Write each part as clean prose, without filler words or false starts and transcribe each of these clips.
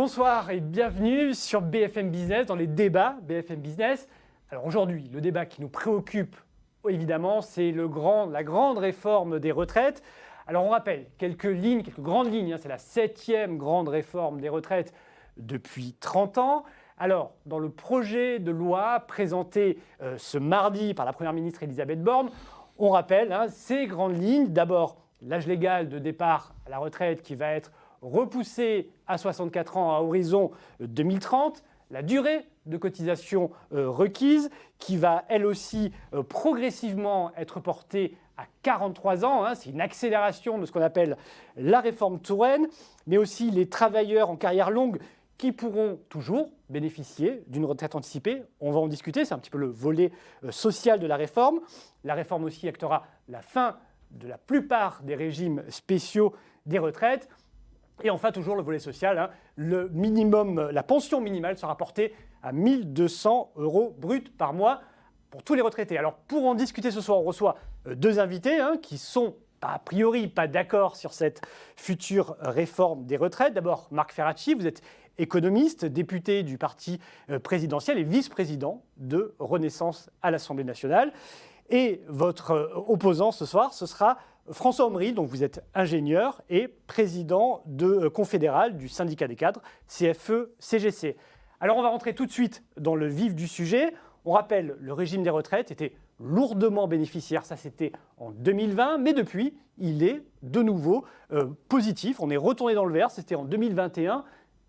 Bonsoir et bienvenue sur BFM Business, dans les débats BFM Business. Alors aujourd'hui, le débat qui nous préoccupe, évidemment, c'est la grande réforme des retraites. Alors on rappelle quelques grandes lignes, c'est la 7e grande réforme des retraites depuis 30 ans. Alors, dans le projet de loi présenté ce mardi par la Première ministre Elisabeth Borne, on rappelle ces grandes lignes. D'abord, l'âge légal de départ à la retraite qui va être repoussé à 64 ans à horizon 2030, la durée de cotisation requise qui va elle aussi progressivement être portée à 43 ans. C'est une accélération de ce qu'on appelle la réforme Touraine, mais aussi les travailleurs en carrière longue qui pourront toujours bénéficier d'une retraite anticipée. On va en discuter, c'est un petit peu le volet social de la réforme. La réforme aussi actera la fin de la plupart des régimes spéciaux des retraites. Et enfin, toujours le volet social, la pension minimale sera portée à 1 200 € bruts par mois pour tous les retraités. Alors, pour en discuter ce soir, on reçoit deux invités qui sont a priori pas d'accord sur cette future réforme des retraites. D'abord, Marc Ferracci, vous êtes économiste, député du parti présidentiel et vice-président de Renaissance à l'Assemblée nationale. Et votre opposant ce soir, ce sera François Omril, donc vous êtes ingénieur et président de confédéral du syndicat des cadres CFE-CGC. Alors on va rentrer tout de suite dans le vif du sujet. On rappelle, le régime des retraites était lourdement bénéficiaire, ça c'était en 2020, mais depuis, il est de nouveau positif. On est retourné dans le vert, c'était en 2021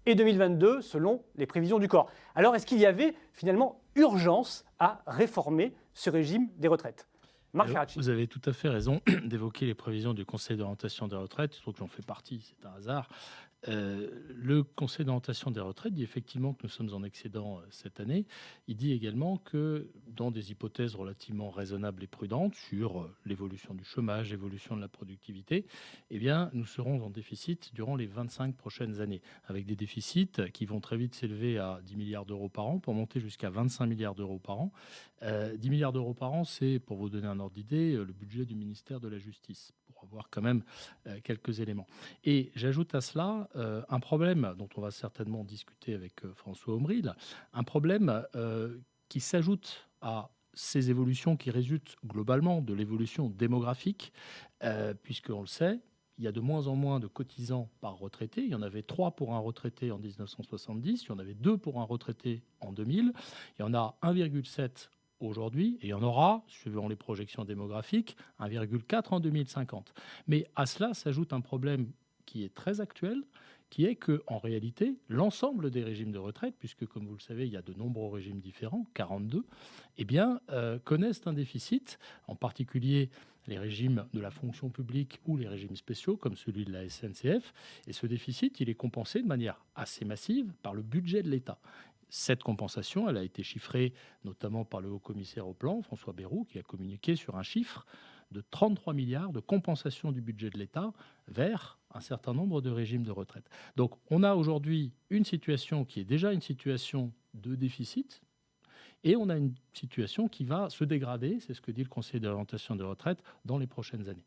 et 2022 selon les prévisions du corps. Alors est-ce qu'il y avait finalement urgence à réformer ce régime des retraites ? Marc Ferracci. Vous avez tout à fait raison d'évoquer les prévisions du Conseil d'orientation des retraites. Je trouve que j'en fais partie, c'est un hasard. Le Conseil d'orientation des retraites dit effectivement que nous sommes en excédent cette année. Il dit également que dans des hypothèses relativement raisonnables et prudentes sur l'évolution du chômage, l'évolution de la productivité, eh bien, nous serons en déficit durant les 25 prochaines années, avec des déficits qui vont très vite s'élever à 10 milliards d'euros par an pour monter jusqu'à 25 milliards d'euros par an. 10 milliards d'euros par an, c'est, pour vous donner un ordre d'idée, le budget du ministère de la Justice, pour avoir quand même quelques éléments. Et j'ajoute à cela un problème dont on va certainement discuter avec François Omril, un problème qui s'ajoute à ces évolutions qui résultent globalement de l'évolution démographique, puisqu'on le sait, il y a de moins en moins de cotisants par retraité. Il y en avait 3 pour un retraité en 1970, il y en avait 2 pour un retraité en 2000, il y en a 1,7 aujourd'hui, et il y en aura, suivant les projections démographiques, 1,4 en 2050. Mais à cela s'ajoute un problème qui est très actuel, qui est qu'en réalité, l'ensemble des régimes de retraite, puisque comme vous le savez, il y a de nombreux régimes différents, 42, eh bien, connaissent un déficit, en particulier les régimes de la fonction publique ou les régimes spéciaux, comme celui de la SNCF. Et ce déficit, il est compensé de manière assez massive par le budget de l'État. Cette compensation, elle a été chiffrée notamment par le haut-commissaire au plan, François Bayrou, qui a communiqué sur un chiffre de 33 milliards de compensation du budget de l'État vers un certain nombre de régimes de retraite. Donc on a aujourd'hui une situation qui est déjà une situation de déficit, et on a une situation qui va se dégrader, c'est ce que dit le Conseil d'orientation des retraites, dans les prochaines années.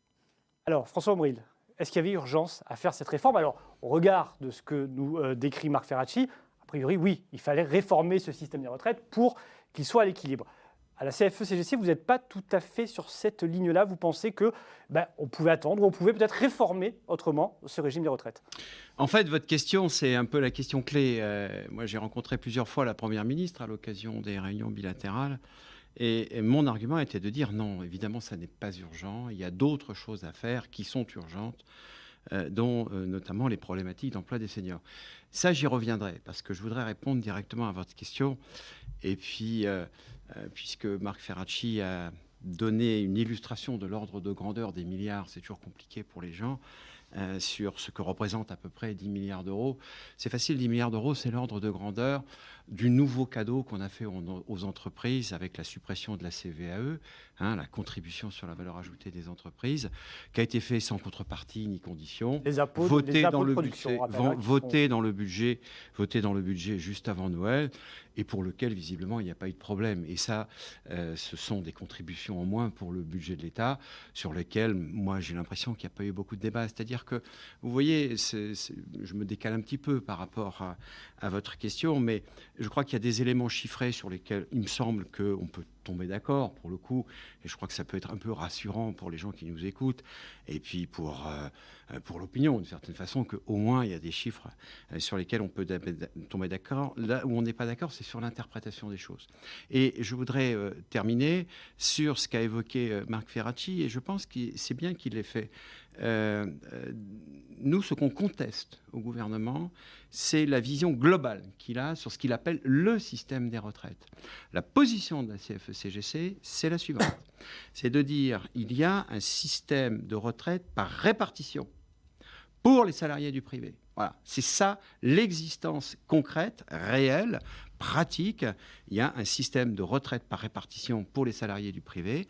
Alors François Omril, est-ce qu'il y avait urgence à faire cette réforme ? Alors au regard de ce que nous décrit Marc Ferracci, a priori oui, il fallait réformer ce système des retraites pour qu'il soit à l'équilibre. À la CFE-CGC, vous n'êtes pas tout à fait sur cette ligne-là. Vous pensez que on pouvait attendre, on pouvait peut-être réformer autrement ce régime des retraites. En fait, votre question, c'est un peu la question clé. Moi, j'ai rencontré plusieurs fois la Première ministre à l'occasion des réunions bilatérales. Et mon argument était de dire non, évidemment, ça n'est pas urgent. Il y a d'autres choses à faire qui sont urgentes, dont notamment les problématiques d'emploi des seniors. Ça, j'y reviendrai, parce que je voudrais répondre directement à votre question. Et puis, puisque Marc Ferracci a donné une illustration de l'ordre de grandeur des milliards, c'est toujours compliqué pour les gens, sur ce que représente à peu près 10 milliards d'euros. C'est facile, 10 milliards d'euros, c'est l'ordre de grandeur du nouveau cadeau qu'on a fait aux entreprises avec la suppression de la CVAE, la contribution sur la valeur ajoutée des entreprises, qui a été fait sans contrepartie ni condition, Les impôts, voté dans le production, budget, on rappelle, voté dans le budget juste avant Noël, et pour lequel visiblement il n'y a pas eu de problème. Et ça, ce sont des contributions en moins pour le budget de l'État, sur lesquelles moi j'ai l'impression qu'il n'y a pas eu beaucoup de débats. C'est-à-dire que, vous voyez, je me décale un petit peu par rapport à votre question, mais je crois qu'il y a des éléments chiffrés sur lesquels il me semble qu'on peut tomber d'accord pour le coup, et je crois que ça peut être un peu rassurant pour les gens qui nous écoutent, et puis pour l'opinion d'une certaine façon, qu'au moins il y a des chiffres sur lesquels on peut tomber d'accord. Là où on n'est pas d'accord, c'est sur l'interprétation des choses. Et je voudrais terminer sur ce qu'a évoqué Marc Ferracci, et je pense que c'est bien qu'il l'ait fait. Nous, ce qu'on conteste au gouvernement, c'est la vision globale qu'il a sur ce qu'il appelle le système des retraites. La position de la CFE-CGC, c'est la suivante. C'est de dire il y a un système de retraite par répartition pour les salariés du privé. Voilà, c'est ça l'existence concrète, réelle, pratique. Il y a un système de retraite par répartition pour les salariés du privé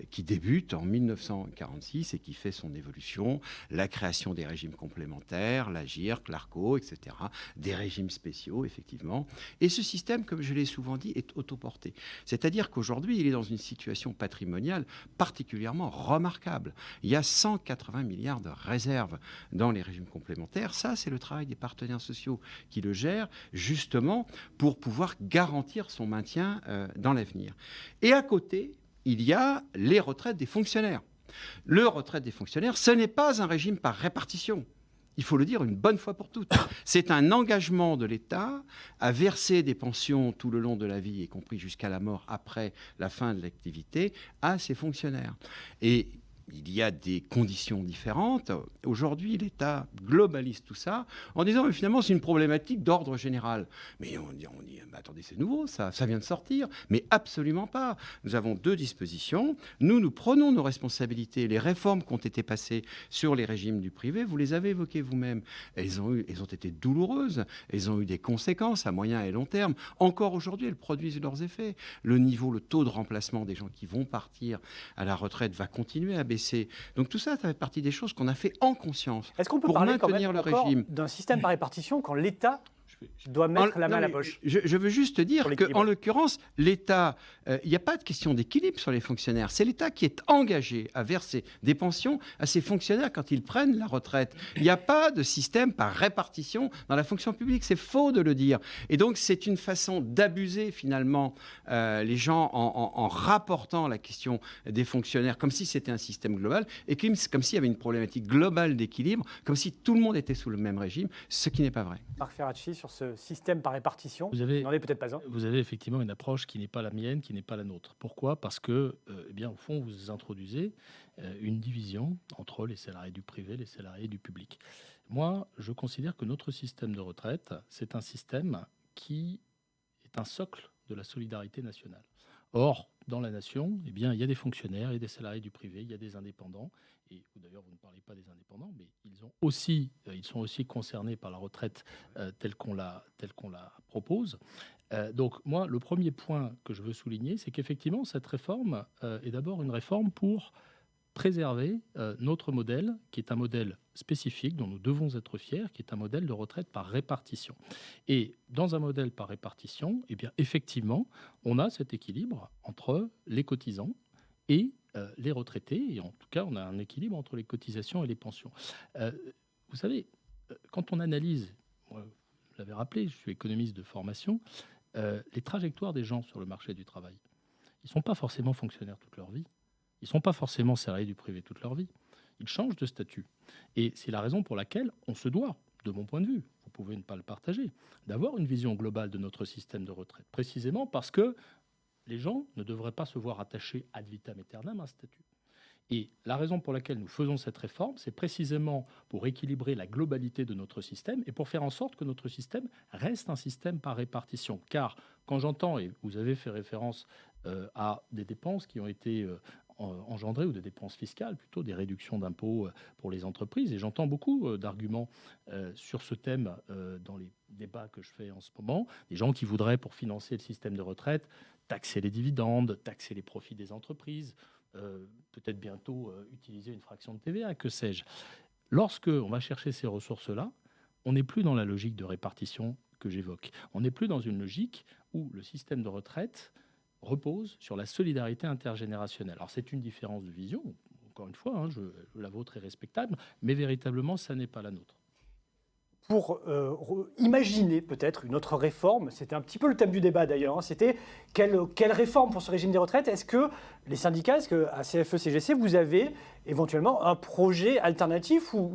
qui débute en 1946 et qui fait son évolution, la création des régimes complémentaires, la GIRC, l'ARCO, etc., des régimes spéciaux, effectivement. Et ce système, comme je l'ai souvent dit, est autoporté. C'est-à-dire qu'aujourd'hui, il est dans une situation patrimoniale particulièrement remarquable. Il y a 180 milliards de réserves dans les régimes complémentaires. Ça, c'est le travail des partenaires sociaux qui le gèrent, justement, pour pouvoir garantir son maintien dans l'avenir. Et à côté, il y a les retraites des fonctionnaires. Le retraite des fonctionnaires, ce n'est pas un régime par répartition. Il faut le dire une bonne fois pour toutes. C'est un engagement de l'État à verser des pensions tout le long de la vie, y compris jusqu'à la mort après la fin de l'activité, à ces fonctionnaires. Et il y a des conditions différentes. Aujourd'hui, l'État globalise tout ça en disant mais finalement c'est une problématique d'ordre général. Mais on dit attendez, c'est nouveau, ça vient de sortir. Mais absolument pas. Nous avons deux dispositions. Nous prenons nos responsabilités. Les réformes qui ont été passées sur les régimes du privé, vous les avez évoquées vous-même. Elles ont été douloureuses. Elles ont eu des conséquences à moyen et long terme. Encore aujourd'hui, elles produisent leurs effets. Le taux de remplacement des gens qui vont partir à la retraite va continuer à baisser. Donc tout ça, ça fait partie des choses qu'on a fait en conscience. Est-ce qu'on peut pour parler maintenir quand même le régime d'un système par répartition quand l'État doit mettre la main à la poche? Je veux juste dire qu'en l'occurrence, l'État, il n'y a pas de question d'équilibre sur les fonctionnaires. C'est l'État qui est engagé à verser des pensions à ses fonctionnaires quand ils prennent la retraite. Il n'y a pas de système par répartition dans la fonction publique. C'est faux de le dire. Et donc, c'est une façon d'abuser finalement les gens en rapportant la question des fonctionnaires comme si c'était un système global et comme s'il y avait une problématique globale d'équilibre, comme si tout le monde était sous le même régime, ce qui n'est pas vrai. Marc Ferracci, sur ce système par répartition, vous n'en est peut-être pas un. Vous avez effectivement une approche qui n'est pas la mienne, qui n'est pas la nôtre. Pourquoi ? Parce que, au fond, vous introduisez une division entre les salariés du privé et les salariés du public. Moi, je considère que notre système de retraite, c'est un système qui est un socle de la solidarité nationale. Or, dans la nation, il y a des fonctionnaires, il y a des salariés du privé, il y a des indépendants. Et d'ailleurs, vous ne parlez pas des indépendants, mais ils sont aussi concernés par la retraite telle qu'on la propose. Donc, moi, le premier point que je veux souligner, c'est qu'effectivement, cette réforme est d'abord une réforme pour préserver notre modèle, qui est un modèle spécifique dont nous devons être fiers, qui est un modèle de retraite par répartition. Et dans un modèle par répartition, effectivement, on a cet équilibre entre les cotisants et les retraités, et en tout cas, on a un équilibre entre les cotisations et les pensions. Vous savez, quand on analyse, moi, vous l'avez rappelé, je suis économiste de formation, les trajectoires des gens sur le marché du travail, ils ne sont pas forcément fonctionnaires toute leur vie. Ils ne sont pas forcément salariés du privé toute leur vie. Ils changent de statut. Et c'est la raison pour laquelle on se doit, de mon point de vue, vous pouvez ne pas le partager, d'avoir une vision globale de notre système de retraite. Précisément parce que les gens ne devraient pas se voir attachés ad vitam aeternam à un statut. Et la raison pour laquelle nous faisons cette réforme, c'est précisément pour équilibrer la globalité de notre système et pour faire en sorte que notre système reste un système par répartition. Car quand j'entends, et vous avez fait référence à des dépenses qui ont été engendrées, ou des dépenses fiscales, plutôt des réductions d'impôts pour les entreprises, et j'entends beaucoup d'arguments sur ce thème dans les débats que je fais en ce moment, des gens qui voudraient, pour financer le système de retraite, taxer les dividendes, taxer les profits des entreprises, peut-être bientôt utiliser une fraction de TVA, que sais-je. Lorsque on va chercher ces ressources-là, on n'est plus dans la logique de répartition que j'évoque. On n'est plus dans une logique où le système de retraite repose sur la solidarité intergénérationnelle. Alors c'est une différence de vision, encore une fois, la vôtre est respectable, mais véritablement, ça n'est pas la nôtre. Pour imaginer peut-être une autre réforme, c'était un petit peu le thème du débat d'ailleurs, hein, c'était quelle réforme pour ce régime des retraites? Est-ce que les syndicats, est-ce que à CFE-CGC, vous avez éventuellement un projet alternatif ou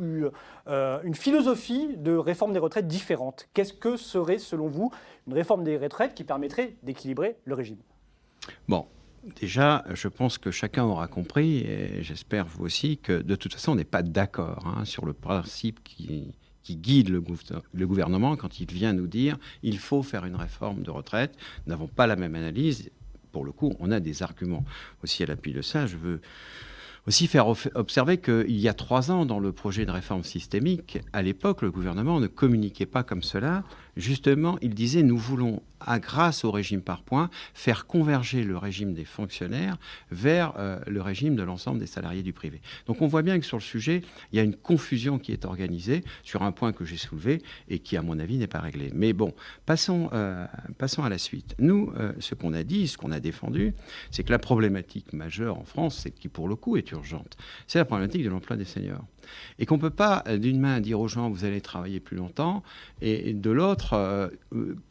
une philosophie de réforme des retraites différente? Qu'est-ce que serait selon vous une réforme des retraites qui permettrait d'équilibrer le régime? Bon, déjà, je pense que chacun aura compris, et j'espère vous aussi, que de toute façon, on n'est pas d'accord sur le principe qui guide le gouvernement quand il vient nous dire il faut faire une réforme de retraite. Nous n'avons pas la même analyse. Pour le coup, on a des arguments. Aussi, à l'appui de ça, je veux aussi faire observer qu'il y a 3 ans, dans le projet de réforme systémique, à l'époque, le gouvernement ne communiquait pas comme cela. Justement, il disait nous voulons, grâce au régime par points, faire converger le régime des fonctionnaires vers le régime de l'ensemble des salariés du privé. Donc on voit bien que sur le sujet, il y a une confusion qui est organisée sur un point que j'ai soulevé et qui, à mon avis, n'est pas réglé. Mais bon, passons à la suite. Nous, ce qu'on a dit, ce qu'on a défendu, c'est que la problématique majeure en France, c'est qui pour le coup est urgente, c'est la problématique de l'emploi des seniors. Et qu'on ne peut pas, d'une main, dire aux gens vous allez travailler plus longtemps, et de l'autre,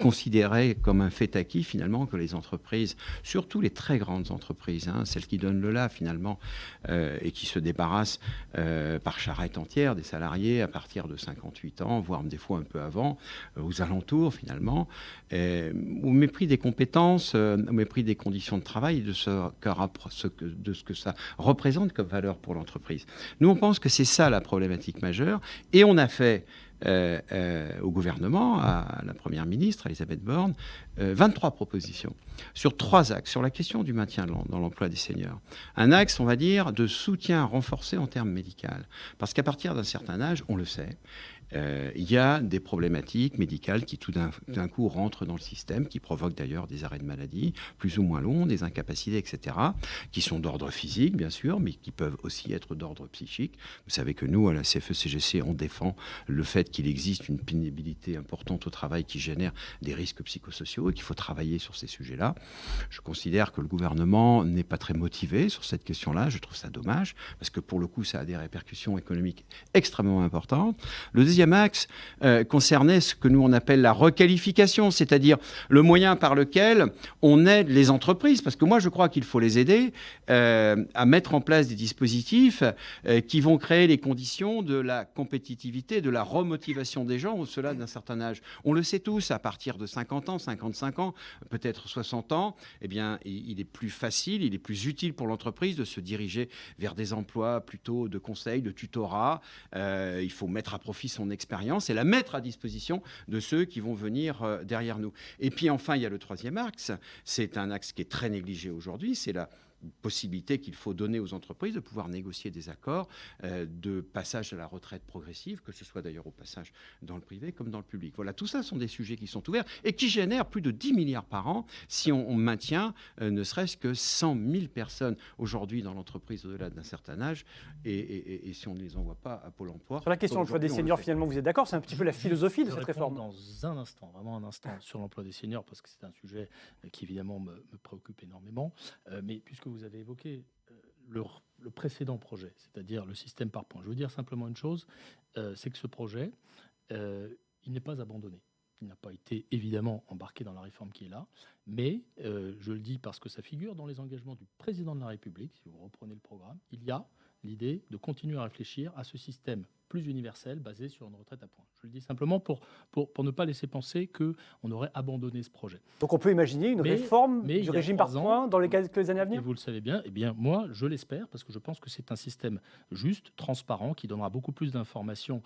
considérer comme un fait acquis, finalement, que les entreprises, surtout les très grandes entreprises, celles qui donnent le là, finalement, et qui se débarrassent par charrette entière des salariés à partir de 58 ans, voire des fois un peu avant, aux alentours, finalement, au mépris des compétences, au mépris des conditions de travail, de ce que ça représente comme valeur pour l'entreprise. Nous, on pense que c'est ça la problématique majeure, et on a fait au gouvernement, à la Première ministre, Elisabeth Borne, 23 propositions sur 3 axes, sur la question du maintien dans l'emploi des seniors. Un axe, on va dire, de soutien renforcé en termes médicaux, parce qu'à partir d'un certain âge, on le sait, il y a des problématiques médicales qui tout d'un coup rentrent dans le système, qui provoquent d'ailleurs des arrêts de maladie plus ou moins longs, des incapacités, etc., qui sont d'ordre physique, bien sûr, mais qui peuvent aussi être d'ordre psychique. Vous savez que nous, à la CFE-CGC, on défend le fait qu'il existe une pénibilité importante au travail qui génère des risques psychosociaux et qu'il faut travailler sur ces sujets-là. Je considère que le gouvernement n'est pas très motivé sur cette question-là. Je trouve ça dommage, parce que pour le coup, ça a des répercussions économiques extrêmement importantes. Le deuxième axe concernait ce que nous on appelle la requalification, c'est-à-dire le moyen par lequel on aide les entreprises, parce que moi je crois qu'il faut les aider à mettre en place des dispositifs qui vont créer les conditions de la compétitivité, de la remotivation des gens au-delà d'un certain âge. On le sait tous, à partir de 50 ans, 55 ans, peut-être 60 ans, eh bien, il est plus facile, il est plus utile pour l'entreprise de se diriger vers des emplois plutôt de conseil, de tutorat. Il faut mettre à profit son expérience et la mettre à disposition de ceux qui vont venir derrière nous. Et puis enfin, il y a le troisième axe. C'est un axe qui est très négligé aujourd'hui, c'est la possibilité qu'il faut donner aux entreprises de pouvoir négocier des accords de passage à la retraite progressive, que ce soit d'ailleurs au passage dans le privé comme dans le public. Voilà, tout ça sont des sujets qui sont ouverts et qui génèrent plus de 10 milliards par an si on maintient ne serait-ce que 100 000 personnes aujourd'hui dans l'entreprise au-delà d'un certain âge et si on ne les envoie pas à Pôle emploi. Sur la question de l'emploi des seniors, finalement, vous êtes d'accord? C'est un petit peu la philosophie de cette réforme. Dans un instant, vraiment un instant, sur l'emploi des seniors, parce que c'est un sujet qui évidemment me préoccupe énormément. Mais puisque vous avez évoqué le précédent projet, c'est-à-dire le système par points, je veux dire simplement une chose, c'est que ce projet, il n'est pas abandonné. Il n'a pas été évidemment embarqué dans la réforme qui est là, mais je le dis parce que ça figure dans les engagements du président de la République, si vous reprenez le programme, il y a l'idée de continuer à réfléchir à ce système plus universel basé sur une retraite à points. Je le dis simplement pour ne pas laisser penser qu'on aurait abandonné ce projet. Donc on peut imaginer une réforme du régime par points dans les quelques années à venir? Et vous le savez bien, eh bien moi je l'espère parce que je pense que c'est un système juste, transparent, qui donnera beaucoup plus d'informations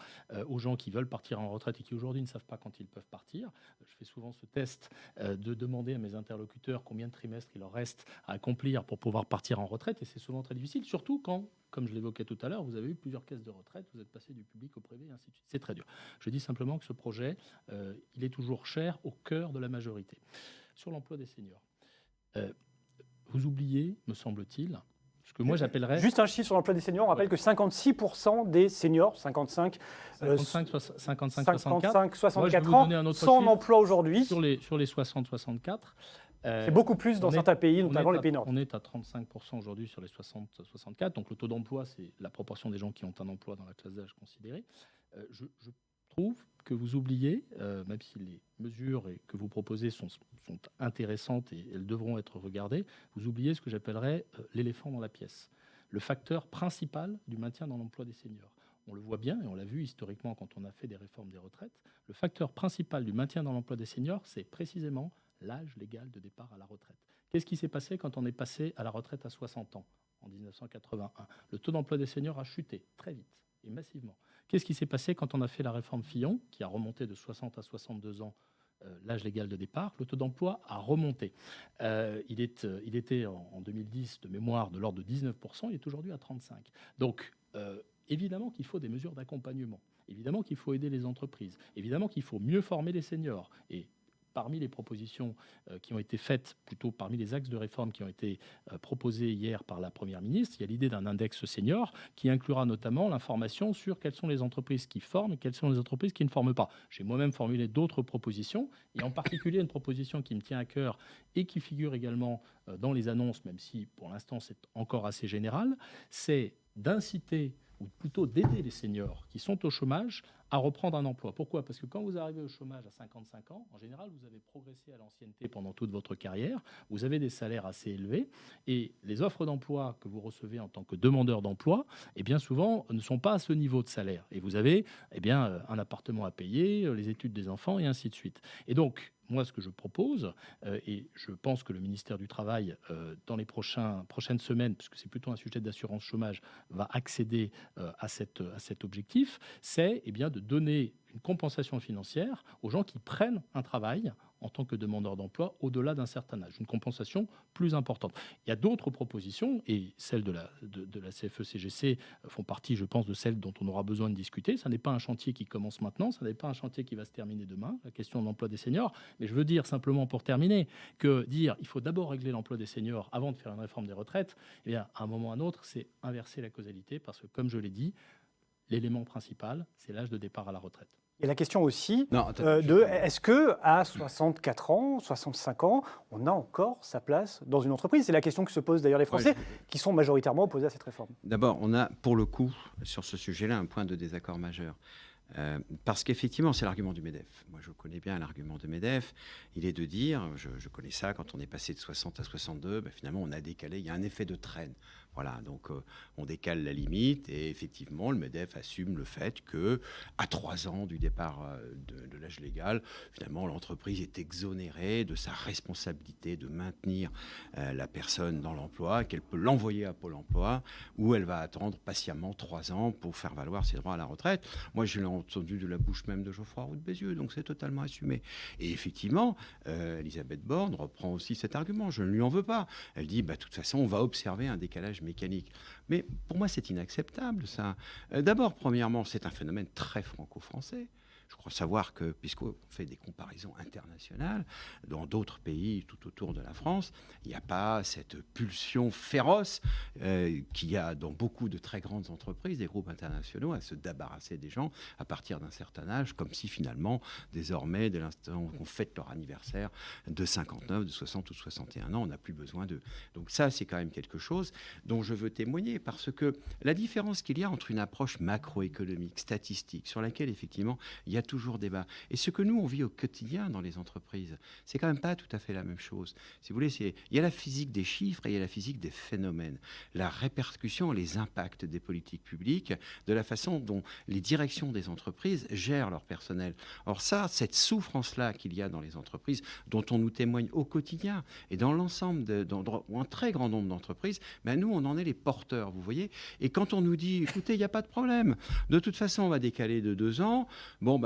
aux gens qui veulent partir en retraite et qui aujourd'hui ne savent pas quand ils peuvent partir. Je fais souvent ce test de demander à mes interlocuteurs combien de trimestres il leur reste à accomplir pour pouvoir partir en retraite et c'est souvent très difficile, surtout quand, comme je l'évoquais tout à l'heure, vous avez eu plusieurs caisses de retraite, vous êtes passé du public au privé, et ainsi de suite. C'est très dur. Je dis simplement que ce projet, il est toujours cher au cœur de la majorité. Sur l'emploi des seniors, vous oubliez, me semble-t-il, ce que moi j'appellerais... Juste un chiffre sur l'emploi des seniors. On rappelle que 56% des seniors, 55, 64 ans, sont en emploi aujourd'hui. Sur les 60-64. C'est beaucoup plus dans certains pays, notamment les pays nordiques. On est à 35% aujourd'hui sur les 60-64. Donc le taux d'emploi, c'est la proportion des gens qui ont un emploi dans la classe d'âge considérée. Je trouve que vous oubliez, même si les mesures que vous proposez sont intéressantes et elles devront être regardées, vous oubliez ce que j'appellerais l'éléphant dans la pièce, le facteur principal du maintien dans l'emploi des seniors. On le voit bien et on l'a vu historiquement quand on a fait des réformes des retraites. Le facteur principal du maintien dans l'emploi des seniors, c'est précisément l'âge légal de départ à la retraite. Qu'est-ce qui s'est passé quand on est passé à la retraite à 60 ans en 1981 ? Le taux d'emploi des seniors a chuté très vite et massivement. Qu'est-ce qui s'est passé quand on a fait la réforme Fillon, qui a remonté de 60 à 62 ans l'âge légal de départ? Le taux d'emploi a remonté. Il était en 2010 de mémoire de l'ordre de 19%, il est aujourd'hui à 35%. Donc, évidemment qu'il faut des mesures d'accompagnement. Évidemment qu'il faut aider les entreprises. Évidemment qu'il faut mieux former les seniors. Et parmi les propositions qui ont été faites, plutôt parmi les axes de réforme qui ont été proposés hier par la Première ministre, il y a l'idée d'un index senior qui inclura notamment l'information sur quelles sont les entreprises qui forment et quelles sont les entreprises qui ne forment pas. J'ai moi-même formulé d'autres propositions, et en particulier une proposition qui me tient à cœur et qui figure également dans les annonces, même si pour l'instant c'est encore assez général, c'est d'inciter ou plutôt d'aider les seniors qui sont au chômage à reprendre un emploi. Pourquoi ? Parce que quand vous arrivez au chômage à 55 ans, en général, vous avez progressé à l'ancienneté pendant toute votre carrière, vous avez des salaires assez élevés, et les offres d'emploi que vous recevez en tant que demandeur d'emploi, eh bien souvent, ne sont pas à ce niveau de salaire. Et vous avez un appartement à payer, les études des enfants, et ainsi de suite. Et donc, moi, ce que je propose, et je pense que le ministère du Travail, dans les prochaines semaines, puisque c'est plutôt un sujet d'assurance chômage, va accéder à cet objectif, c'est de donner une compensation financière aux gens qui prennent un travail en tant que demandeurs d'emploi au-delà d'un certain âge, une compensation plus importante. Il y a d'autres propositions, et celles de la CFE-CGC font partie, je pense, de celles dont on aura besoin de discuter. Ça n'est pas un chantier qui commence maintenant, ça n'est pas un chantier qui va se terminer demain, la question de l'emploi des seniors. Mais je veux dire simplement, pour terminer, qu'il faut d'abord régler l'emploi des seniors avant de faire une réforme des retraites, à un moment ou à un autre, c'est inverser la causalité, parce que, comme je l'ai dit, l'élément principal, c'est l'âge de départ à la retraite. Il y a la question aussi est-ce qu'à 64 ans, 65 ans, on a encore sa place dans une entreprise ? C'est la question que se posent d'ailleurs les Français, qui sont majoritairement opposés à cette réforme. D'abord, on a, pour le coup, sur ce sujet-là, un point de désaccord majeur. Parce qu'effectivement, c'est l'argument du MEDEF. Moi, je connais bien l'argument de MEDEF. Il est de dire, je connais ça, quand on est passé de 60 à 62, finalement, on a décalé, il y a un effet de traîne. Voilà, donc on décale la limite, et effectivement, le MEDEF assume le fait qu'à 3 ans du départ de l'âge légal, finalement, l'entreprise est exonérée de sa responsabilité de maintenir la personne dans l'emploi, qu'elle peut l'envoyer à Pôle emploi, où elle va attendre patiemment 3 ans pour faire valoir ses droits à la retraite. Moi, je l'ai entendu de la bouche même de Geoffroy Roux de Bézieux, donc c'est totalement assumé. Et effectivement, Elisabeth Borne reprend aussi cet argument. Je ne lui en veux pas. Elle dit, de toute façon, on va observer un décalage mécanique. Mais pour moi, c'est inacceptable, ça. D'abord, premièrement, c'est un phénomène très franco-français. Je crois savoir que, puisqu'on fait des comparaisons internationales, dans d'autres pays tout autour de la France, il n'y a pas cette pulsion féroce qu'il y a dans beaucoup de très grandes entreprises, des groupes internationaux, à se débarrasser des gens à partir d'un certain âge, comme si finalement, désormais, dès l'instant qu'on fête leur anniversaire de 59, de 60 ou 61 ans, on n'a plus besoin d'eux. Donc ça, c'est quand même quelque chose dont je veux témoigner, parce que la différence qu'il y a entre une approche macroéconomique, statistique, sur laquelle, effectivement, il y a toujours débat. Et ce que nous, on vit au quotidien dans les entreprises, c'est quand même pas tout à fait la même chose. Si vous voulez, il y a la physique des chiffres et il y a la physique des phénomènes. La répercussion, les impacts des politiques publiques, de la façon dont les directions des entreprises gèrent leur personnel. Or ça, cette souffrance-là qu'il y a dans les entreprises, dont on nous témoigne au quotidien, et dans l'ensemble, ou un très grand nombre d'entreprises, nous, on en est les porteurs, vous voyez. Et quand on nous dit, écoutez, il n'y a pas de problème, de toute façon, on va décaler de 2 ans,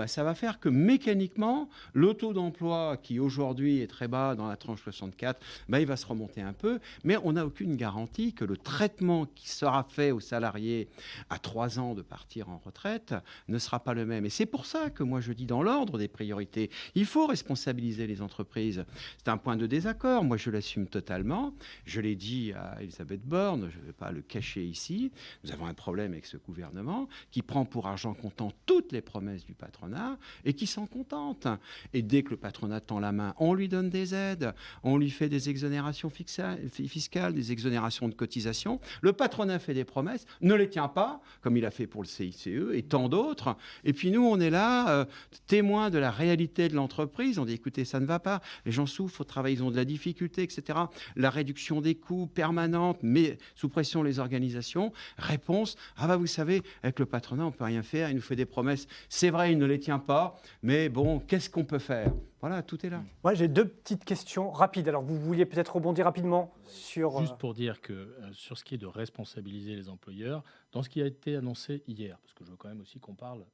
ça va faire que mécaniquement, le taux d'emploi qui aujourd'hui est très bas dans la tranche 64, il va se remonter un peu, mais on n'a aucune garantie que le traitement qui sera fait aux salariés à 3 ans de partir en retraite ne sera pas le même. Et c'est pour ça que moi je dis dans l'ordre des priorités, il faut responsabiliser les entreprises. C'est un point de désaccord, moi je l'assume totalement. Je l'ai dit à Elisabeth Borne, je ne vais pas le cacher ici, nous avons un problème avec ce gouvernement qui prend pour argent comptant toutes les promesses du patronat et qui s'en contente. Et dès que le patronat tend la main, on lui donne des aides, on lui fait des exonérations fiscales, des exonérations de cotisations. Le patronat fait des promesses, ne les tient pas, comme il a fait pour le CICE et tant d'autres. Et puis nous, on est là, témoins de la réalité de l'entreprise. On dit, écoutez, ça ne va pas, les gens souffrent au travail, ils ont de la difficulté, etc. La réduction des coûts permanente, mais sous pression les organisations. Réponse, vous savez, avec le patronat, on ne peut rien faire, il nous fait des promesses. C'est vrai, il ne les tient pas, mais bon, qu'est-ce qu'on peut faire ? Voilà, tout est là. Moi, j'ai 2 petites questions rapides. Alors, vous vouliez peut-être rebondir rapidement sur... Juste pour dire que sur ce qui est de responsabiliser les employeurs, dans ce qui a été annoncé hier, parce que je veux quand même aussi qu'on parle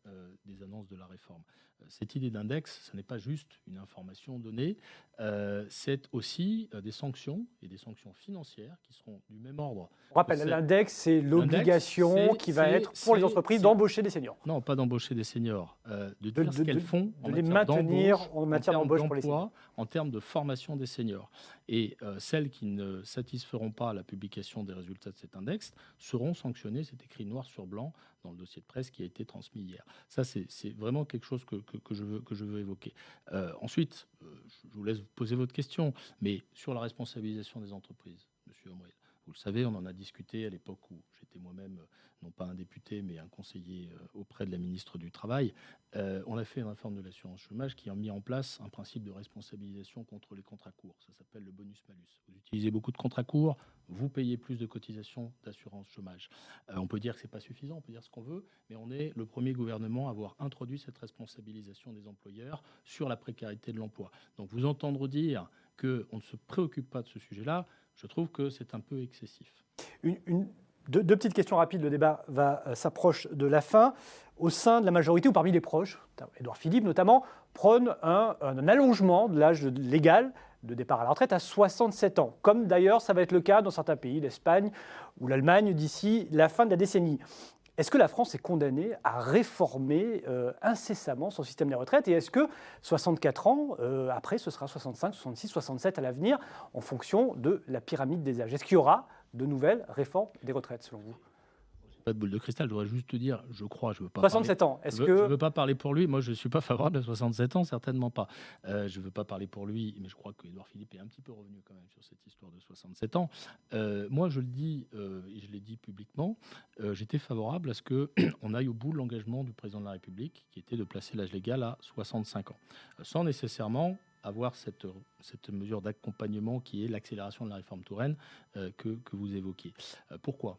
des annonces de la réforme, cette idée d'index, ce n'est pas juste une information donnée, c'est aussi des sanctions et des sanctions financières qui seront du même ordre. On rappelle, l'index, c'est l'obligation qui va être pour les entreprises d'embaucher des seniors. Non, pas d'embaucher des seniors, de dire ce qu'elles font de les maintenir en matière d'embauche pour les seniors. En termes de formation des seniors. Et celles qui ne satisferont pas la publication des résultats de cet index seront sanctionnées. C'est écrit noir sur blanc dans le dossier de presse qui a été transmis hier. Ça, c'est vraiment quelque chose que je veux évoquer. Ensuite, je vous laisse poser votre question, mais sur la responsabilisation des entreprises, Monsieur Omril, vous le savez, on en a discuté à l'époque où j'étais moi-même, non pas un député, mais un conseiller auprès de la ministre du Travail. On a fait une réforme de l'assurance chômage qui a mis en place un principe de responsabilisation contre les contrats courts. Ça s'appelle le bonus-malus. Vous utilisez beaucoup de contrats courts, vous payez plus de cotisations d'assurance chômage. On peut dire que ce n'est pas suffisant, on peut dire ce qu'on veut, mais on est le premier gouvernement à avoir introduit cette responsabilisation des employeurs sur la précarité de l'emploi. Donc vous entendre dire qu'on ne se préoccupe pas de ce sujet-là, je trouve que c'est un peu excessif. Deux petites questions rapides, le débat s'approche de la fin. Au sein de la majorité ou parmi les proches, Édouard Philippe notamment, prône un allongement de l'âge légal de départ à la retraite à 67 ans, comme d'ailleurs ça va être le cas dans certains pays, l'Espagne ou l'Allemagne, d'ici la fin de la décennie. Est-ce que la France est condamnée à réformer incessamment son système des retraites ? Et est-ce que 64 ans, après, ce sera 65, 66, 67 à l'avenir, en fonction de la pyramide des âges ? Est-ce qu'il y aura de nouvelles réformes des retraites, selon vous ? Pas de boule de cristal, je voudrais juste te dire, je crois, je veux pas 67 ans, je veux pas parler pour lui, moi je ne suis pas favorable à 67 ans, certainement pas. Je ne veux pas parler pour lui, mais je crois qu'Édouard Philippe est un petit peu revenu quand même sur cette histoire de 67 ans. Moi je le dis, et je l'ai dit publiquement, j'étais favorable à ce qu'on aille au bout de l'engagement du président de la République, qui était de placer l'âge légal à 65 ans, sans nécessairement avoir cette mesure d'accompagnement qui est l'accélération de la réforme Touraine que vous évoquiez. Pourquoi ?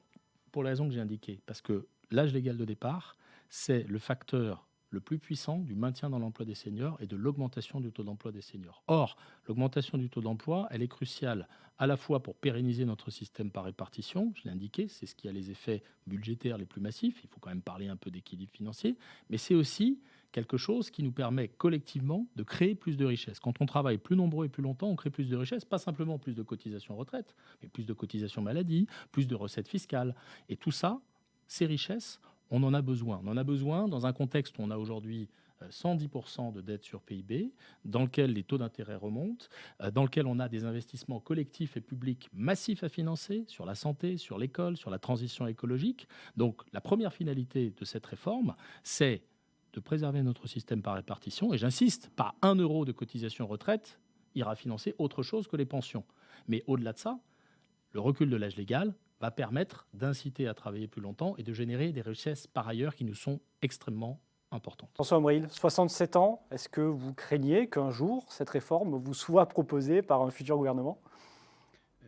Pour la raison que j'ai indiquée, parce que l'âge légal de départ, c'est le facteur le plus puissant du maintien dans l'emploi des seniors et de l'augmentation du taux d'emploi des seniors. Or, l'augmentation du taux d'emploi, elle est cruciale à la fois pour pérenniser notre système par répartition, je l'ai indiqué, c'est ce qui a les effets budgétaires les plus massifs, il faut quand même parler un peu d'équilibre financier, mais c'est aussi quelque chose qui nous permet collectivement de créer plus de richesses. Quand on travaille plus nombreux et plus longtemps, on crée plus de richesses, pas simplement plus de cotisations retraite, mais plus de cotisations maladie, plus de recettes fiscales. Et tout ça, ces richesses, on en a besoin. On en a besoin dans un contexte où on a aujourd'hui 110% de dette sur PIB, dans lequel les taux d'intérêt remontent, dans lequel on a des investissements collectifs et publics massifs à financer sur la santé, sur l'école, sur la transition écologique. Donc la première finalité de cette réforme, c'est de préserver notre système par répartition. Et j'insiste, pas 1 euro de cotisation retraite ira financer autre chose que les pensions. Mais au-delà de ça, le recul de l'âge légal va permettre d'inciter à travailler plus longtemps et de générer des richesses par ailleurs qui nous sont extrêmement importantes. François Omril, 67 ans, est-ce que vous craignez qu'un jour cette réforme vous soit proposée par un futur gouvernement ?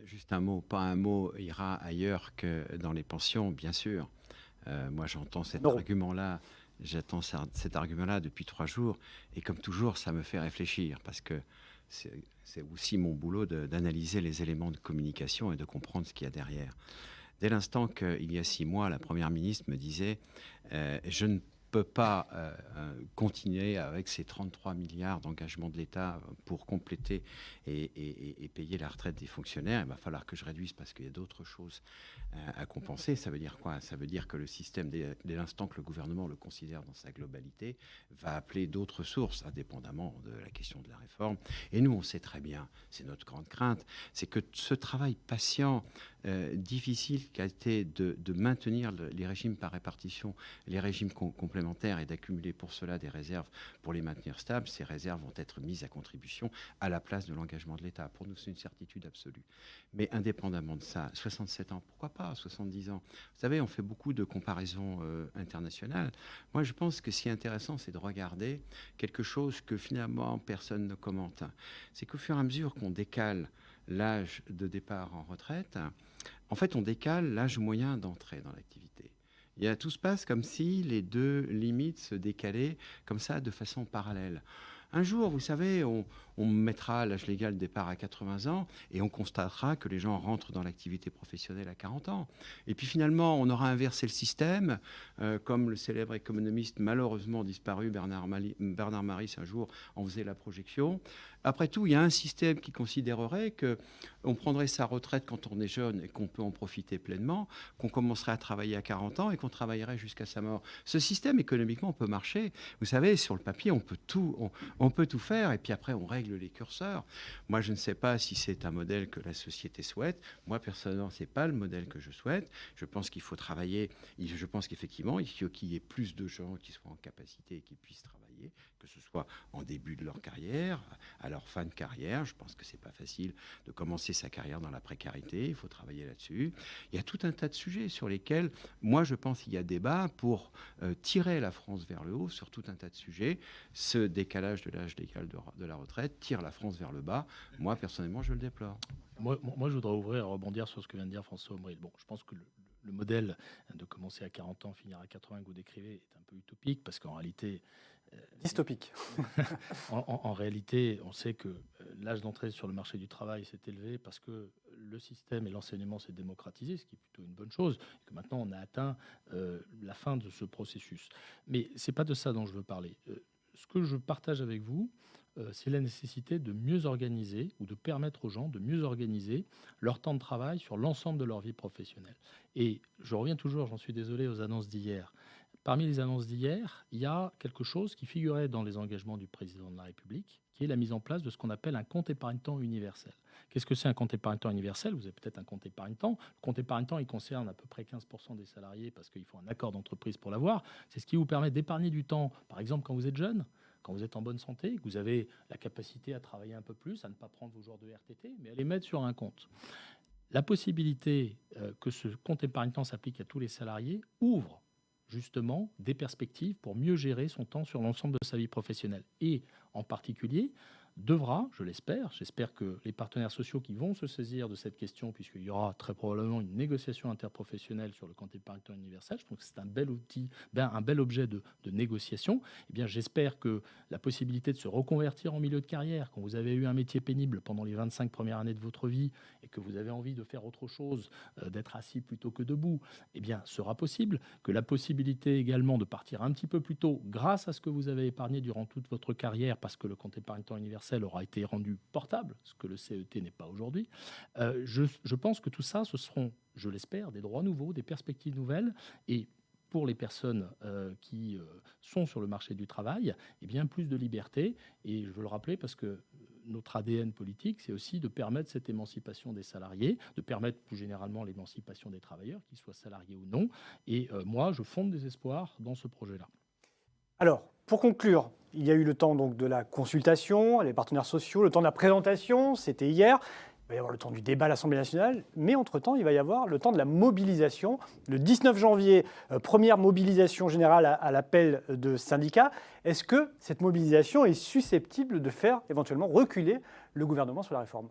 Juste un mot, pas un mot ira ailleurs que dans les pensions, bien sûr. Moi j'entends cet argument-là. J'attends cet argument-là depuis 3 jours et comme toujours, ça me fait réfléchir parce que c'est aussi mon boulot d'analyser les éléments de communication et de comprendre ce qu'il y a derrière. Dès l'instant qu'il y a 6 mois, la Première ministre me disait « je ne peut pas continuer avec ces 33 milliards d'engagement de l'État pour compléter et payer la retraite des fonctionnaires. Il va falloir que je réduise parce qu'il y a d'autres choses à compenser. Ça veut dire quoi? Ça veut dire que le système, dès l'instant que le gouvernement le considère dans sa globalité, va appeler d'autres sources, indépendamment de la question de la réforme. Et nous, on sait très bien, c'est notre grande crainte, c'est que ce travail patient, difficile qu'a été de maintenir les régimes par répartition, les régimes complémentaires et d'accumuler pour cela des réserves pour les maintenir stables, ces réserves vont être mises à contribution à la place de l'engagement de l'État. Pour nous, c'est une certitude absolue. Mais indépendamment de ça, 67 ans, pourquoi pas 70 ans? Vous savez, on fait beaucoup de comparaisons internationales. Moi, je pense que ce qui est intéressant, c'est de regarder quelque chose que finalement personne ne commente. C'est qu'au fur et à mesure qu'on décale l'âge de départ en retraite, en fait, on décale l'âge moyen d'entrée dans l'activité. Tout se passe comme si les deux limites se décalaient comme ça de façon parallèle. Un jour, vous savez, on mettra l'âge légal de départ à 80 ans et on constatera que les gens rentrent dans l'activité professionnelle à 40 ans. Et puis finalement, on aura inversé le système, comme le célèbre économiste malheureusement disparu Bernard Maris un jour en faisait la projection. Après tout, il y a un système qui considérerait qu'on prendrait sa retraite quand on est jeune et qu'on peut en profiter pleinement, qu'on commencerait à travailler à 40 ans et qu'on travaillerait jusqu'à sa mort. Ce système, économiquement, peut marcher. Vous savez, sur le papier, on peut tout faire et puis après, on règle les curseurs. Moi, je ne sais pas si c'est un modèle que la société souhaite. Moi, personnellement, ce n'est pas le modèle que je souhaite. Je pense qu'il faut travailler. Je pense qu'effectivement, il faut qu'il y ait plus de gens qui soient en capacité et qui puissent travailler, que ce soit en début de leur carrière, à leur fin de carrière. Je pense que c'est pas facile de commencer sa carrière dans la précarité. Il faut travailler là-dessus. Il y a tout un tas de sujets sur lesquels, moi, je pense qu'il y a débat pour tirer la France vers le haut sur tout un tas de sujets. Ce décalage de l'âge légal de la retraite tire la France vers le bas. Moi, personnellement, je le déplore. Moi, je voudrais ouvrir et rebondir sur ce que vient de dire François Ombril. Bon, je pense que le modèle de commencer à 40 ans, finir à 80 que vous décrivez est un peu utopique parce qu'en réalité... Dystopique. en réalité, on sait que l'âge d'entrée sur le marché du travail s'est élevé parce que le système et l'enseignement s'est démocratisé, ce qui est plutôt une bonne chose, et que maintenant on a atteint la fin de ce processus. Mais ce n'est pas de ça dont je veux parler. Ce que je partage avec vous, c'est la nécessité de mieux organiser ou de permettre aux gens de mieux organiser leur temps de travail sur l'ensemble de leur vie professionnelle. Et je reviens toujours, j'en suis désolé, aux annonces d'hier. Parmi les annonces d'hier, il y a quelque chose qui figurait dans les engagements du président de la République, qui est la mise en place de ce qu'on appelle un compte épargne-temps universel. Qu'est-ce que c'est un compte épargne-temps universel? Vous avez peut-être un compte épargne-temps. Le compte épargne-temps, il concerne à peu près 15% des salariés parce qu'il faut un accord d'entreprise pour l'avoir. C'est ce qui vous permet d'épargner du temps, par exemple quand vous êtes jeune, quand vous êtes en bonne santé, que vous avez la capacité à travailler un peu plus, à ne pas prendre vos jours de RTT, mais à les mettre sur un compte. La possibilité que ce compte épargne-temps s'applique à tous les salariés ouvre justement des perspectives pour mieux gérer son temps sur l'ensemble de sa vie professionnelle. Et en particulier, devra, j'espère que les partenaires sociaux qui vont se saisir de cette question, puisqu'il y aura très probablement une négociation interprofessionnelle sur le compte épargne-temps universel, je trouve que c'est un bel outil, un bel objet de négociation. Eh bien, j'espère que la possibilité de se reconvertir en milieu de carrière, quand vous avez eu un métier pénible pendant les 25 premières années de votre vie et que vous avez envie de faire autre chose, d'être assis plutôt que debout, eh bien, sera possible. Que la possibilité également de partir un petit peu plus tôt grâce à ce que vous avez épargné durant toute votre carrière, parce que le compte épargne-temps universel aura été rendu portable, ce que le CET n'est pas aujourd'hui. Je pense que tout ça, ce seront, je l'espère, des droits nouveaux, des perspectives nouvelles, et pour les personnes qui sont sur le marché du travail, eh bien, plus de liberté. Et je veux le rappeler parce que notre ADN politique, c'est aussi de permettre cette émancipation des salariés, de permettre plus généralement l'émancipation des travailleurs, qu'ils soient salariés ou non. Et moi, je fonde des espoirs dans ce projet-là. Alors, pour conclure, il y a eu le temps donc de la consultation, les partenaires sociaux, le temps de la présentation, c'était hier. Il va y avoir le temps du débat à l'Assemblée nationale, mais entre-temps, il va y avoir le temps de la mobilisation. Le 19 janvier, première mobilisation générale à l'appel de syndicats. Est-ce que cette mobilisation est susceptible de faire éventuellement reculer le gouvernement sur la réforme ?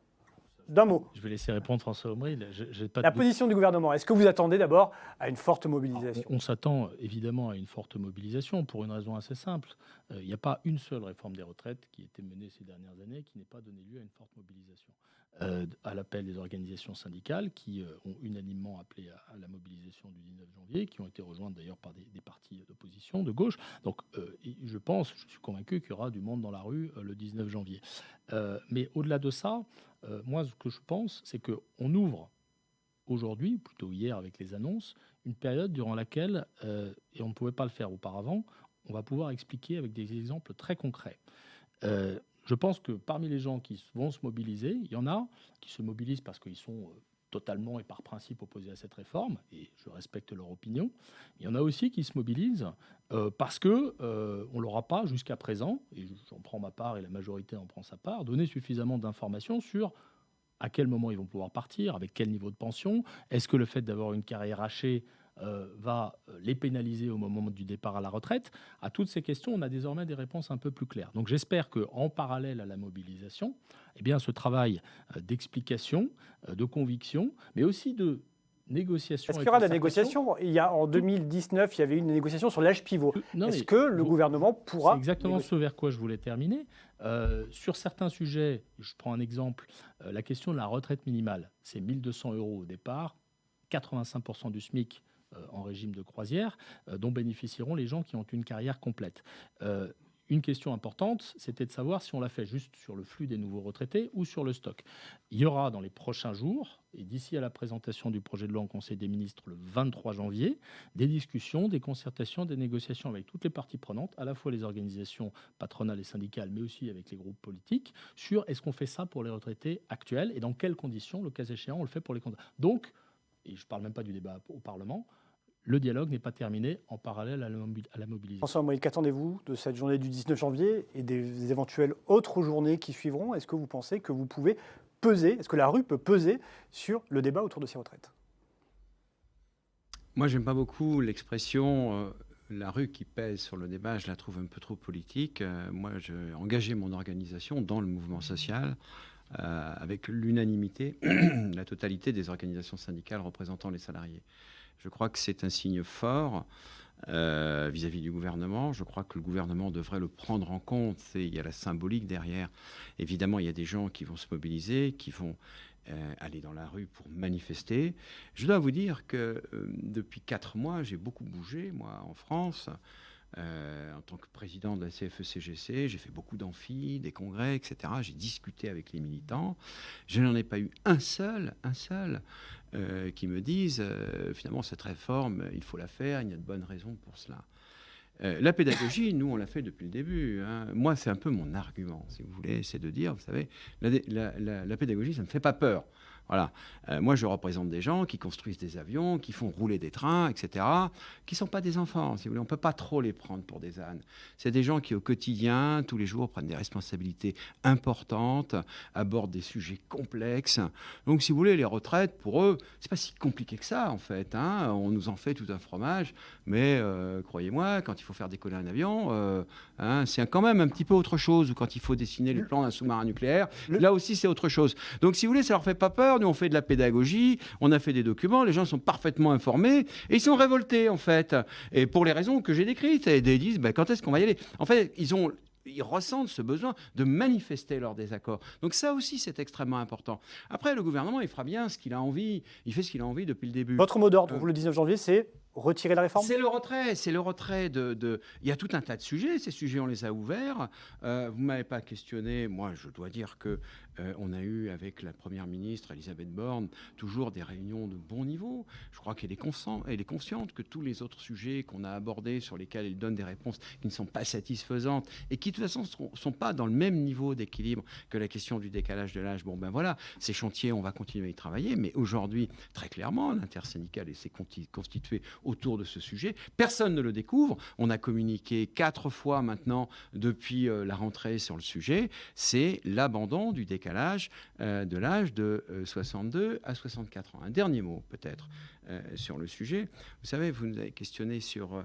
D'un mot. Je vais laisser répondre François Omril. La position du gouvernement, est-ce que vous attendez d'abord à une forte mobilisation? On s'attend évidemment à une forte mobilisation pour une raison assez simple. Il n'y a pas une seule réforme des retraites qui a été menée ces dernières années qui n'ait pas donné lieu à une forte mobilisation. À l'appel des organisations syndicales qui ont unanimement appelé à la mobilisation du 19 janvier, qui ont été rejointes d'ailleurs par des partis d'opposition de gauche. Donc je suis convaincu qu'il y aura du monde dans la rue le 19 janvier. Mais au-delà de ça, moi ce que je pense, c'est qu'on ouvre aujourd'hui, plutôt hier avec les annonces, une période durant laquelle, et on ne pouvait pas le faire auparavant, on va pouvoir expliquer avec des exemples très concrets. Je pense que parmi les gens qui vont se mobiliser, il y en a qui se mobilisent parce qu'ils sont totalement et par principe opposés à cette réforme, et je respecte leur opinion. Il y en a aussi qui se mobilisent parce qu'on ne leur a pas, jusqu'à présent, et j'en prends ma part et la majorité en prend sa part, donné suffisamment d'informations sur à quel moment ils vont pouvoir partir, avec quel niveau de pension, est-ce que le fait d'avoir une carrière hachée va les pénaliser au moment du départ à la retraite. À toutes ces questions, on a désormais des réponses un peu plus claires. Donc j'espère qu'en parallèle à la mobilisation, eh bien, ce travail d'explication, de conviction, mais aussi de négociation... Est-ce qu'il y aura de la négociation? En 2019, il y avait une négociation sur l'âge pivot. Est-ce que le gouvernement pourra... C'est exactement ce vers quoi je voulais terminer. Sur certains sujets, je prends un exemple, la question de la retraite minimale, c'est 1 200 € au départ, 85% du SMIC en régime de croisière, dont bénéficieront les gens qui ont une carrière complète. Une question importante, c'était de savoir si on l'a fait juste sur le flux des nouveaux retraités ou sur le stock. Il y aura dans les prochains jours, et d'ici à la présentation du projet de loi en Conseil des ministres le 23 janvier, des discussions, des concertations, des négociations avec toutes les parties prenantes, à la fois les organisations patronales et syndicales, mais aussi avec les groupes politiques, sur est-ce qu'on fait ça pour les retraités actuels et dans quelles conditions, le cas échéant, on le fait pour les candidats. Donc, et je ne parle même pas du débat au Parlement, le dialogue n'est pas terminé en parallèle à la mobilisation. François Omril, qu'attendez-vous de cette journée du 19 janvier et des éventuelles autres journées qui suivront? Est-ce que vous pensez que vous pouvez peser, est-ce que la rue peut peser sur le débat autour de ces retraites? Moi, j'aime pas beaucoup l'expression la rue qui pèse sur le débat. Je la trouve un peu trop politique. Moi, j'ai engagé mon organisation dans le mouvement social avec l'unanimité, la totalité des organisations syndicales représentant les salariés. Je crois que c'est un signe fort vis-à-vis du gouvernement. Je crois que le gouvernement devrait le prendre en compte. Il y a la symbolique derrière. Évidemment, il y a des gens qui vont se mobiliser, qui vont aller dans la rue pour manifester. Je dois vous dire que depuis 4 mois, j'ai beaucoup bougé, moi, en France. En tant que président de la CFE-CGC, j'ai fait beaucoup d'amphis, des congrès, etc. J'ai discuté avec les militants. Je n'en ai pas eu un seul qui me dise finalement cette réforme, il faut la faire, il y a de bonnes raisons pour cela. La pédagogie, nous, on l'a fait depuis le début. Moi, c'est un peu mon argument, si vous voulez, c'est de dire, vous savez, la pédagogie, ça ne me fait pas peur. Voilà. Moi, je représente des gens qui construisent des avions, qui font rouler des trains, etc., qui ne sont pas des enfants, si vous voulez. On ne peut pas trop les prendre pour des ânes. C'est des gens qui, au quotidien, tous les jours, prennent des responsabilités importantes, abordent des sujets complexes. Donc, si vous voulez, les retraites, pour eux, c'est pas si compliqué que ça, en fait. On nous en fait tout un fromage. Mais, croyez-moi, quand il faut faire décoller un avion, c'est quand même un petit peu autre chose. Ou quand il faut dessiner le plan d'un sous-marin nucléaire, là aussi, c'est autre chose. Donc, si vous voulez, ça leur fait pas peur. Nous, on fait de la pédagogie, on a fait des documents, les gens sont parfaitement informés et ils sont révoltés, en fait. Et pour les raisons que j'ai décrites. Et ils disent, quand est-ce qu'on va y aller? En fait, ils ressentent ce besoin de manifester leur désaccord. Donc ça aussi, c'est extrêmement important. Après, le gouvernement, il fera bien ce qu'il a envie. Il fait ce qu'il a envie depuis le début. Votre mot d'ordre, le 19 janvier, c'est retirer la réforme? C'est le retrait de... Il y a tout un tas de sujets. Ces sujets, on les a ouverts. Vous ne m'avez pas questionné. Moi, je dois dire que on a eu, avec la Première ministre, Elisabeth Borne, toujours des réunions de bon niveau. Je crois qu'elle est consciente que tous les autres sujets qu'on a abordés, sur lesquels elle donne des réponses qui ne sont pas satisfaisantes et qui, de toute façon, ne sont pas dans le même niveau d'équilibre que la question du décalage de l'âge. Bon, ben voilà, ces chantiers, on va continuer à y travailler. Mais aujourd'hui, très clairement, l'intersyndicale s'est constituée autour de ce sujet. Personne ne le découvre. On a communiqué 4 fois maintenant depuis la rentrée sur le sujet. C'est l'abandon du décalage de l'âge de 62 à 64 ans. Un dernier mot peut-être sur le sujet. Vous savez, vous nous avez questionné sur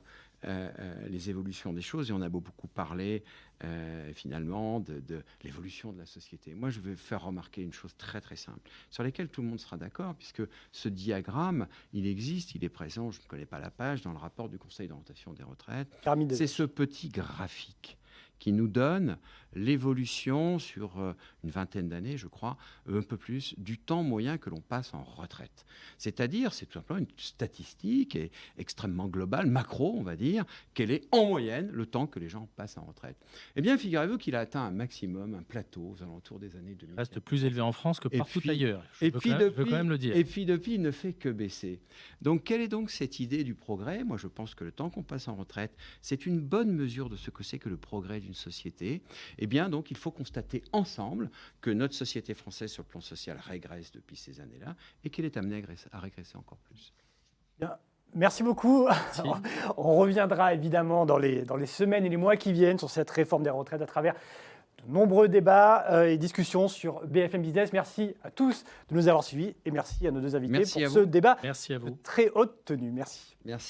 les évolutions des choses et on a beaucoup parlé finalement de l'évolution de la société. Moi, je vais faire remarquer une chose très très simple, sur laquelle tout le monde sera d'accord, puisque ce diagramme, il existe, il est présent, je ne connais pas la page, dans le rapport du Conseil d'orientation des retraites. C'est ce petit graphique qui nous donne l'évolution sur une vingtaine d'années, je crois, un peu plus, du temps moyen que l'on passe en retraite. C'est-à-dire, c'est tout simplement une statistique extrêmement globale, macro, on va dire, quel est en moyenne le temps que les gens passent en retraite. Eh bien, figurez-vous qu'il a atteint un maximum, un plateau aux alentours des années 2000. Il reste plus élevé en France que partout ailleurs. Je veux quand même le dire. Et puis depuis, il ne fait que baisser. Donc, quelle est donc cette idée du progrès? Moi, je pense que le temps qu'on passe en retraite, c'est une bonne mesure de ce que c'est que le progrès d'une société. Eh bien, donc, il faut constater ensemble que notre société française, sur le plan social, régresse depuis ces années-là et qu'elle est amenée à régresser encore plus. Bien. Merci beaucoup. Merci. On reviendra évidemment dans les semaines et les mois qui viennent sur cette réforme des retraites à travers de nombreux débats et discussions sur BFM Business. Merci à tous de nous avoir suivis et merci à nos deux invités pour ce débat Merci à vous. de très haute tenue. Merci. Merci.